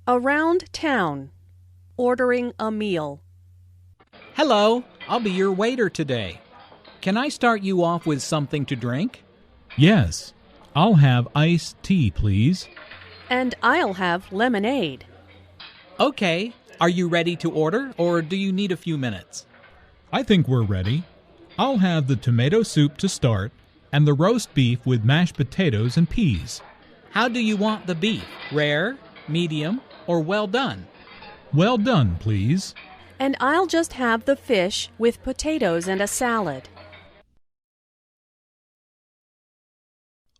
Around town. Ordering a meal. Hello, I'll be your waiter today. Can I start you off with something to drink? Yes. I'll have iced tea, please. And I'll have lemonade. Okay, are you ready to order, or do you need a few minutes? I think we're ready. I'll have the tomato soup to start and the roast beef with mashed potatoes and peas. How do you want the beef? Rare, medium, or well done? Well done, please. And I'll just have the fish with potatoes and a salad.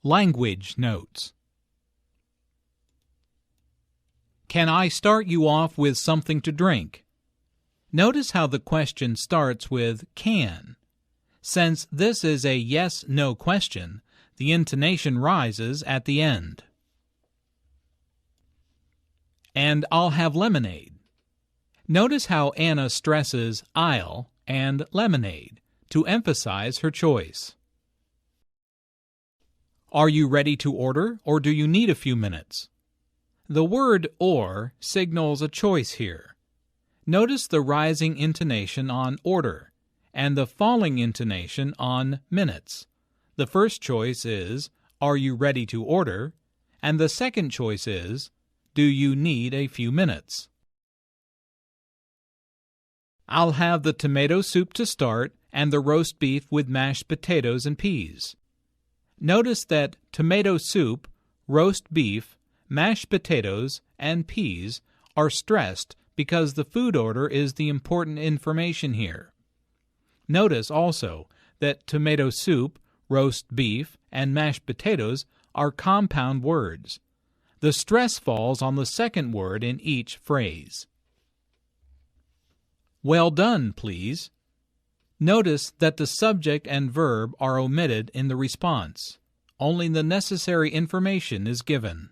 Language notes. Can I start you off with something to drink? Notice how the question starts with can. Since this is a yes-no question, the intonation rises at the end. And I'll have lemonade. Notice how Anna stresses I'll and lemonade to emphasize her choice. Are you ready to order, or do you need a few minutes? The word or signals a choice here. Notice the rising intonation on order and the falling intonation on minutes. The first choice is, are you ready to order? And the second choice is, do you need a few minutes? I'll have the tomato soup to start and the roast beef with mashed potatoes and peas. Notice that tomato soup, roast beef, mashed potatoes, and peas are stressed because the food order is the important information here. Notice also that tomato soup, roast beef, and mashed potatoes are compound words. The stress falls on the second word in each phrase. Well done, please. Notice that the subject and verb are omitted in the response. Only the necessary information is given.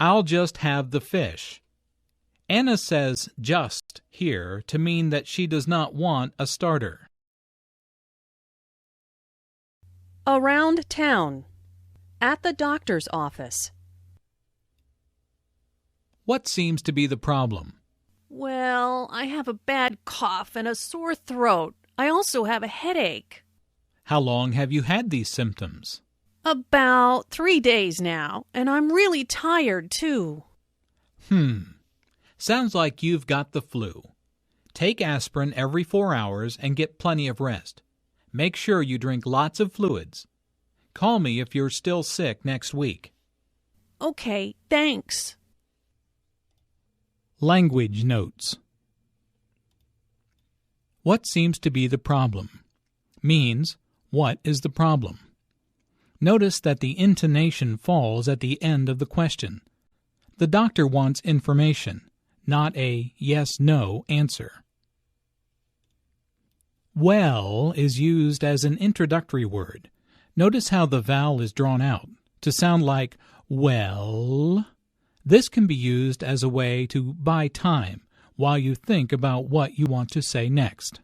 I'll just have the fish. Anna says just here to mean that she does not want a starter. Around town. At the doctor's office. What seems to be the problem? Well, I have a bad cough and a sore throat. I also have a headache. How long have you had these symptoms? About 3 days now, and I'm really tired, too. Sounds like you've got the flu. Take aspirin every 4 hours and get plenty of rest. Make sure you drink lots of fluids. Call me if you're still sick next week. Okay, thanks. Language notes. What seems to be the problem? Means, what is the problem? Notice that the intonation falls at the end of the question. The doctor wants information, not a yes-no answer. Well is used as an introductory word. Notice how the vowel is drawn out to sound like well. This can be used as a way to buy time while you think about what you want to say next.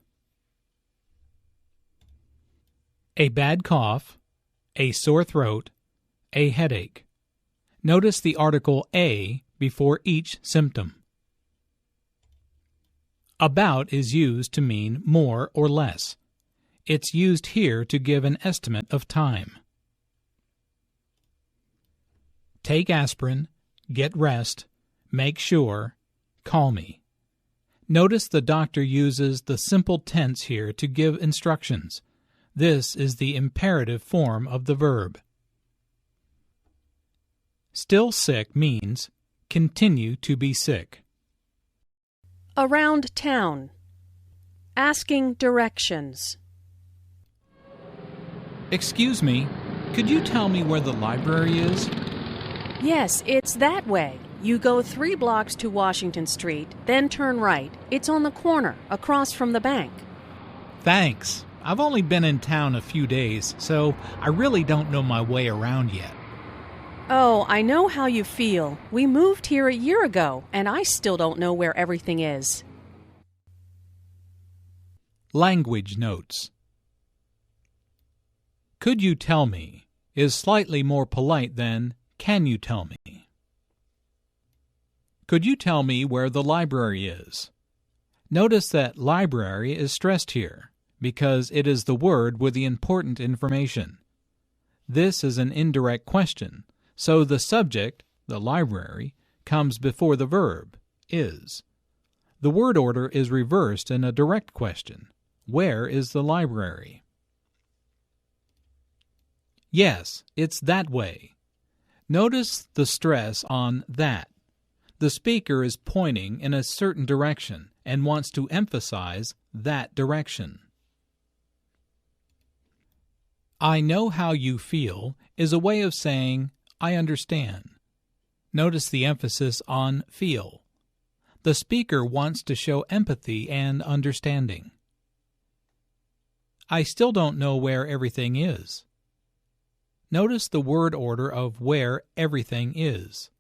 A bad cough, a sore throat, a headache. Notice the article a before each symptom. About is used to mean more or less. It's used here to give an estimate of time. Take aspirin, get rest, make sure, call me. Notice the doctor uses the simple tense here to give instructions. This is the imperative form of the verb. Still sick means continue to be sick. Around town. Asking directions. Excuse me, could you tell me where the library is? Yes, it's that way. You go 3 blocks to Washington Street, then turn right. It's on the corner, across from the bank. Thanks. I've only been in town a few days, so I really don't know my way around yet. Oh, I know how you feel. We moved here a year ago, and I still don't know where everything is. Language notes. Could you tell me is slightly more polite than can you tell me? Could you tell me where the library is? Notice that library is stressed here because it is the word with the important information. This is an indirect question, so the subject, the library, comes before the verb, is. The word order is reversed in a direct question. Where is the library? Yes, it's that way. Notice the stress on that. The speaker is pointing in a certain direction and wants to emphasize that direction. I know how you feel is a way of saying, I understand. Notice the emphasis on feel. The speaker wants to show empathy and understanding. I still don't know where everything is. Notice the word order of where everything is.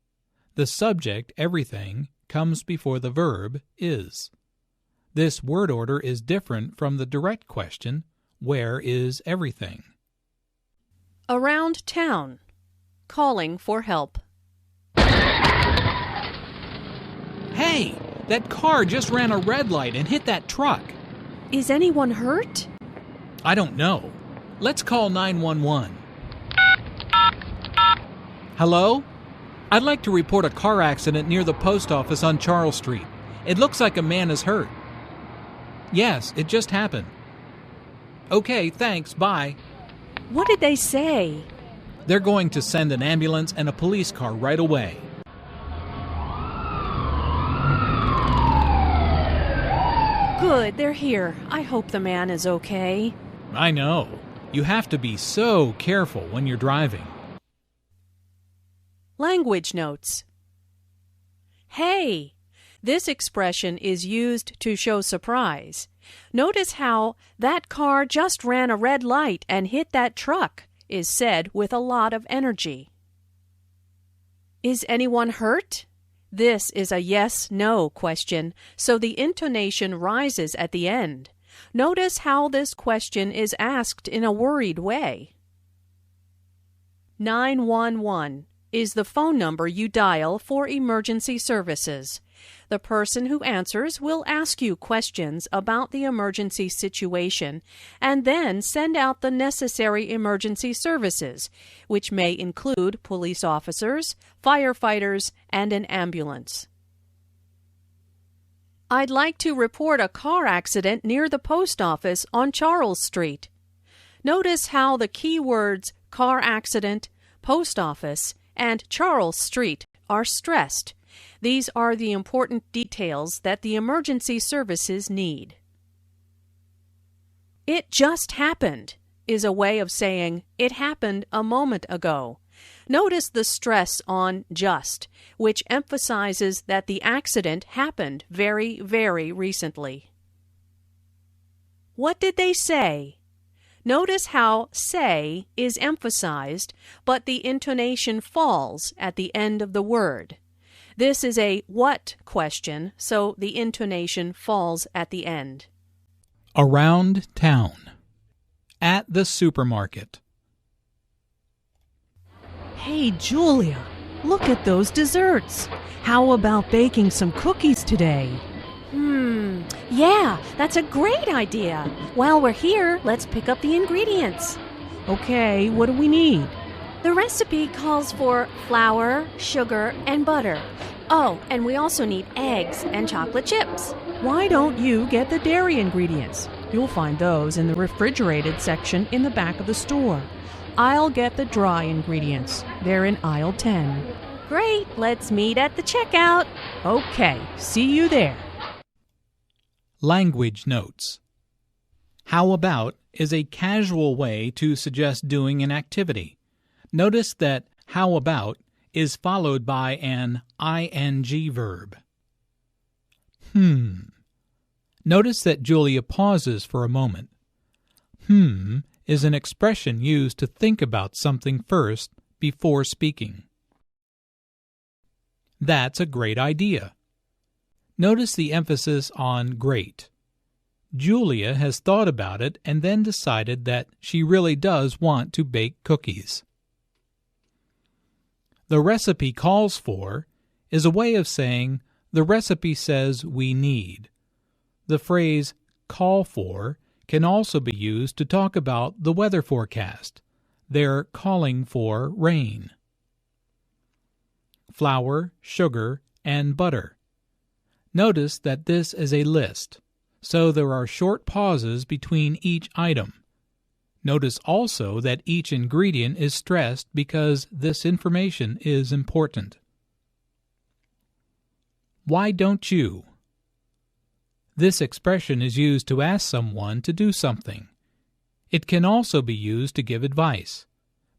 The subject, everything, comes before the verb, is. This word order is different from the direct question, where is everything? Around town. Calling for help. Hey! That car just ran a red light and hit that truck. Is anyone hurt? I don't know. Let's call 911. Hello? I'd like to report a car accident near the post office on Charles Street. It looks like a man is hurt. Yes, it just happened. Okay, thanks, bye. What did they say? They're going to send an ambulance and a police car right away. Good, they're here. I hope the man is okay. I know. You have to be so careful when you're driving. Language notes. Hey! This expression is used to show surprise. Notice how that car just ran a red light and hit that truck is said with a lot of energy. Is anyone hurt? This is a yes/no question, so the intonation rises at the end. Notice how this question is asked in a worried way. 911 is the phone number you dial for emergency services. The person who answers will ask you questions about the emergency situation and then send out the necessary emergency services, which may include police officers, firefighters, and an ambulance. I'd like to report a car accident near the post office on Charles Street. Notice how the keywords car accident, post office, and Charles Street are stressed. These are the important details that the emergency services need. It just happened is a way of saying it happened a moment ago. Notice the stress on just, which emphasizes that the accident happened very, very recently. What did they say? Notice how say is emphasized, but the intonation falls at the end of the word. This is a what question, so the intonation falls at the end. Around town. At the supermarket. Hey, Julia, look at those desserts. How about baking some cookies today? Yeah, that's a great idea. While we're here, let's pick up the ingredients. Okay, what do we need? The recipe calls for flour, sugar, and butter. Oh, and we also need eggs and chocolate chips. Why don't you get the dairy ingredients? You'll find those in the refrigerated section in the back of the store. I'll get the dry ingredients. They're in aisle 10. Great, let's meet at the checkout. Okay, see you there. Language notes. How about is a casual way to suggest doing an activity. Notice that how about is followed by an ing verb. Notice that Julia pauses for a moment. Is an expression used to think about something first before speaking. That's a great idea. Notice the emphasis on great. Julia has thought about it and then decided that she really does want to bake cookies. The recipe calls for is a way of saying the recipe says we need. The phrase call for can also be used to talk about the weather forecast. They're calling for rain. Flour, sugar, and butter. Notice that this is a list, so there are short pauses between each item. Notice also that each ingredient is stressed because this information is important. Why don't you? This expression is used to ask someone to do something. It can also be used to give advice,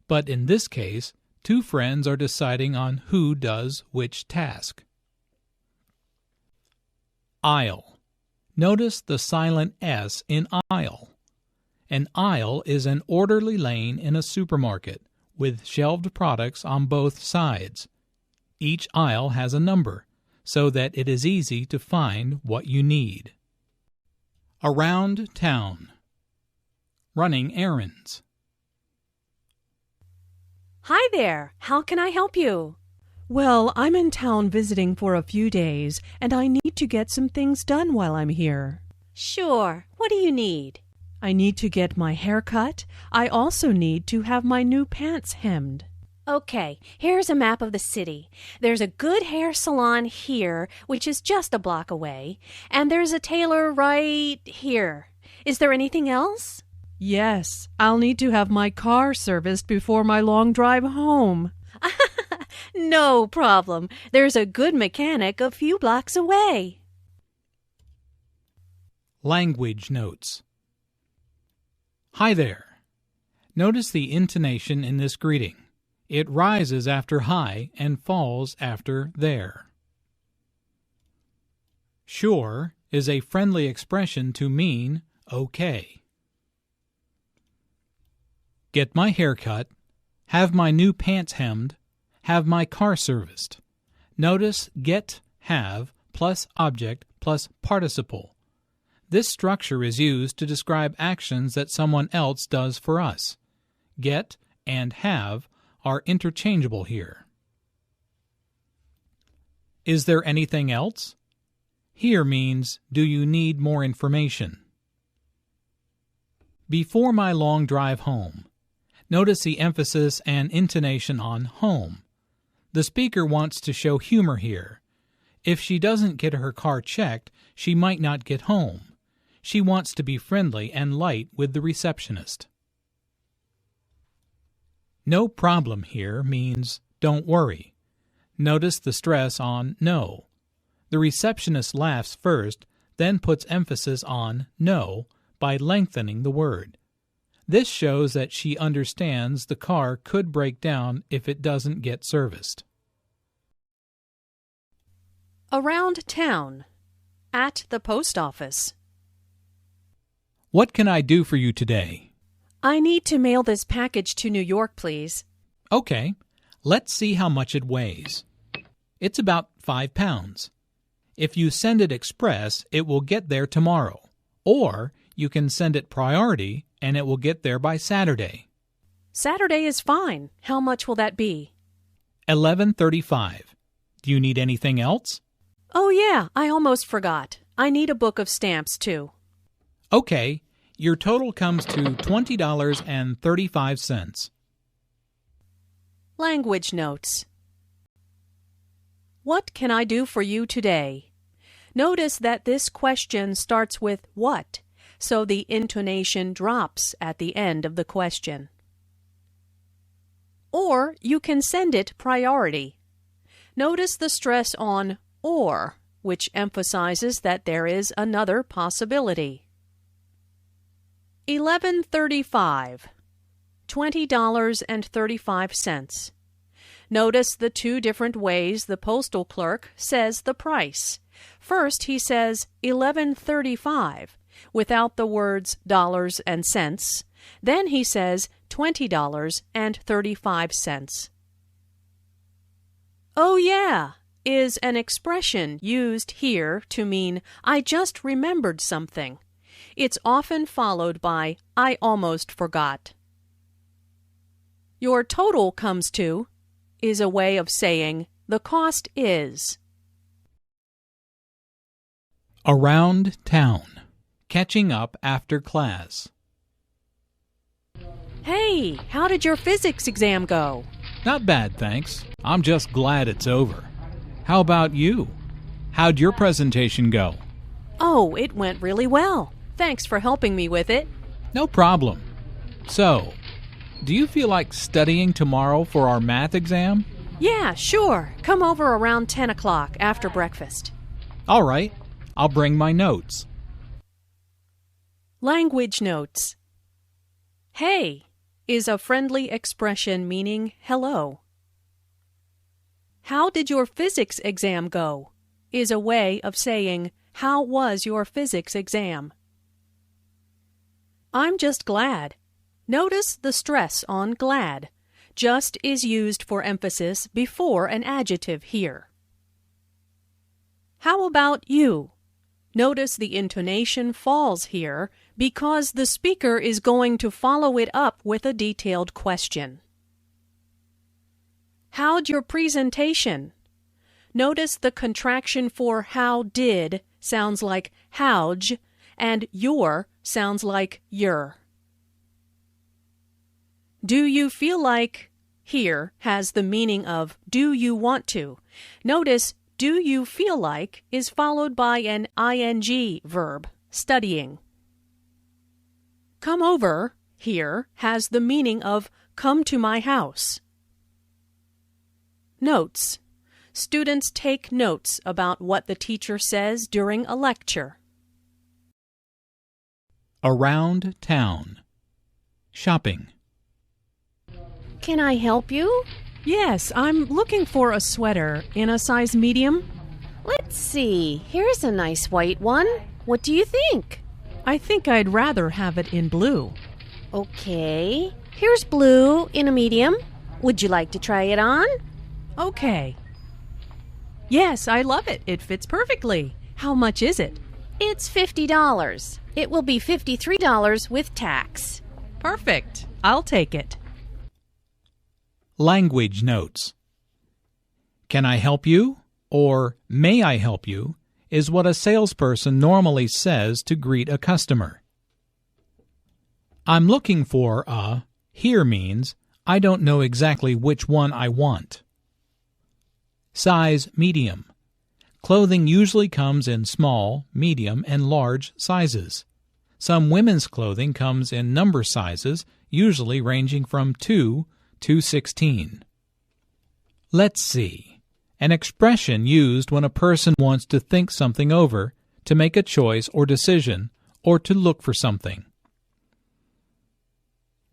but in this case, two friends are deciding on who does which task. Aisle. Notice the silent S in aisle. An aisle is an orderly lane in a supermarket with shelved products on both sides. Each aisle has a number, so that it is easy to find what you need. Around town. Running errands. Hi there. How can I help you? Well, I'm in town visiting for a few days, and I need to get some things done while I'm here. Sure. What do you need? I need to get my hair cut. I also need to have my new pants hemmed. Okay, here's a map of the city. There's a good hair salon here, which is just a block away, and there's a tailor right here. Is there anything else? Yes, I'll need to have my car serviced before my long drive home. No problem. There's a good mechanic a few blocks away. Language notes. Hi there. Notice the intonation in this greeting. It rises after hi and falls after there. Sure is a friendly expression to mean okay. Get my hair cut, have my new pants hemmed, have my car serviced. Notice get, have, plus object, plus participle. This structure is used to describe actions that someone else does for us. Get and have are interchangeable here. Is there anything else? Here means, do you need more information? Before my long drive home. Notice the emphasis and intonation on home. The speaker wants to show humor here. If she doesn't get her car checked, she might not get home. She wants to be friendly and light with the receptionist. No problem here means don't worry. Notice the stress on no. The receptionist laughs first, then puts emphasis on no by lengthening the word. This shows that she understands the car could break down if it doesn't get serviced. Around town. At the post office. What can I do for you today? I need to mail this package to New York, please. Okay, let's see how much it weighs. It's about 5 pounds. If you send it express, it will get there tomorrow. Or you can send it priority and it will get there by Saturday. Saturday is fine. How much will that be? $11.35. Do you need anything else? Oh yeah, I almost forgot. I need a book of stamps too. Okay, your total comes to $20.35. Language notes. What can I do for you today? Notice that this question starts with what, so the intonation drops at the end of the question. Or you can send it priority. Notice the stress on or, which emphasizes that there is another possibility. $11.35. $20.35. Notice the two different ways the postal clerk says the price. First, he says $11.35 without the words dollars and cents. Then he says $20.35. Oh yeah is an expression used here to mean I just remembered something. It's often followed by I almost forgot. Your total comes to is a way of saying The cost is. Around town. Catching up after class. Hey, how did your physics exam go? Not bad, thanks. I'm just glad it's over. How about you? How'd your presentation go? Oh, it went really well. Thanks for helping me with it. No problem. So, do you feel like studying tomorrow for our math exam? Yeah, sure. Come over around 10 o'clock after breakfast. All right. I'll bring my notes. Language notes. Hey is a friendly expression meaning hello. How did your physics exam go is a way of saying, how was your physics exam? I'm just glad. Notice the stress on glad. Just is used for emphasis before an adjective here. How about you? Notice the intonation falls here because the speaker is going to follow it up with a detailed question. How'd your presentation? Notice the contraction for how did sounds like howj and your sounds like your. Do you feel like here has the meaning of do you want to? Notice do you feel like is followed by an ing verb, studying. Come over here has the meaning of come to my house. Notes. Students take notes about what the teacher says during a lecture. Around town. Shopping. Can I help you? Yes, I'm looking for a sweater in a size medium. Let's see. Here's a nice white one. What do you think? I think I'd rather have it in blue. Okay. Here's blue in a medium. Would you like to try it on? Okay. Yes, I love it. It fits perfectly. How much is it? It's $50. It will be $53 with tax. Perfect. I'll take it. Language notes. Can I help you? Or may I help you? Is what a salesperson normally says to greet a customer. I'm looking for a here means I don't know exactly which one I want. Size medium. Clothing usually comes in small, medium, and large sizes. Some women's clothing comes in number sizes, usually ranging from 2 to 16. Let's see. An expression used when a person wants to think something over, to make a choice or decision, or to look for something.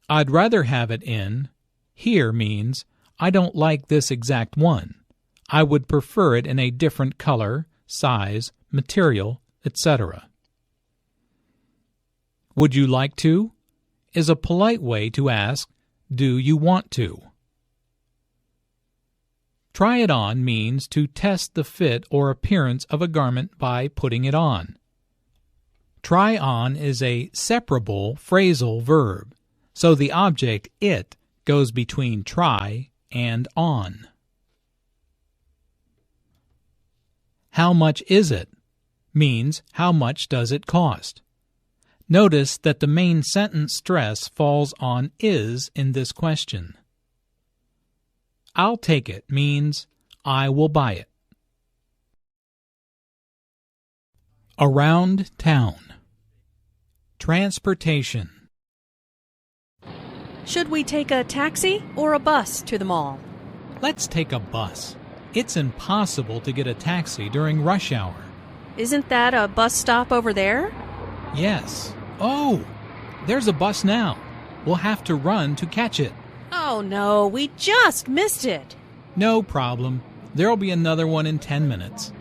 I'd rather have it in here means I don't like this exact one. I would prefer it in a different color, size, material, etc. Would you like to? Is a polite way to ask, do you want to? Try it on means to test the fit or appearance of a garment by putting it on. Try on is a separable phrasal verb, so the object it goes between try and on. How much is it? Means how much does it cost? Notice that the main sentence stress falls on is in this question. I'll take it means I will buy it. Around town. Transportation. Should we take a taxi or a bus to the mall? Let's take a bus. It's impossible to get a taxi during rush hour. Isn't that a bus stop over there? Yes. Oh, there's a bus now. We'll have to run to catch it. Oh no, we just missed it. No problem. There'll be another one in 10 minutes.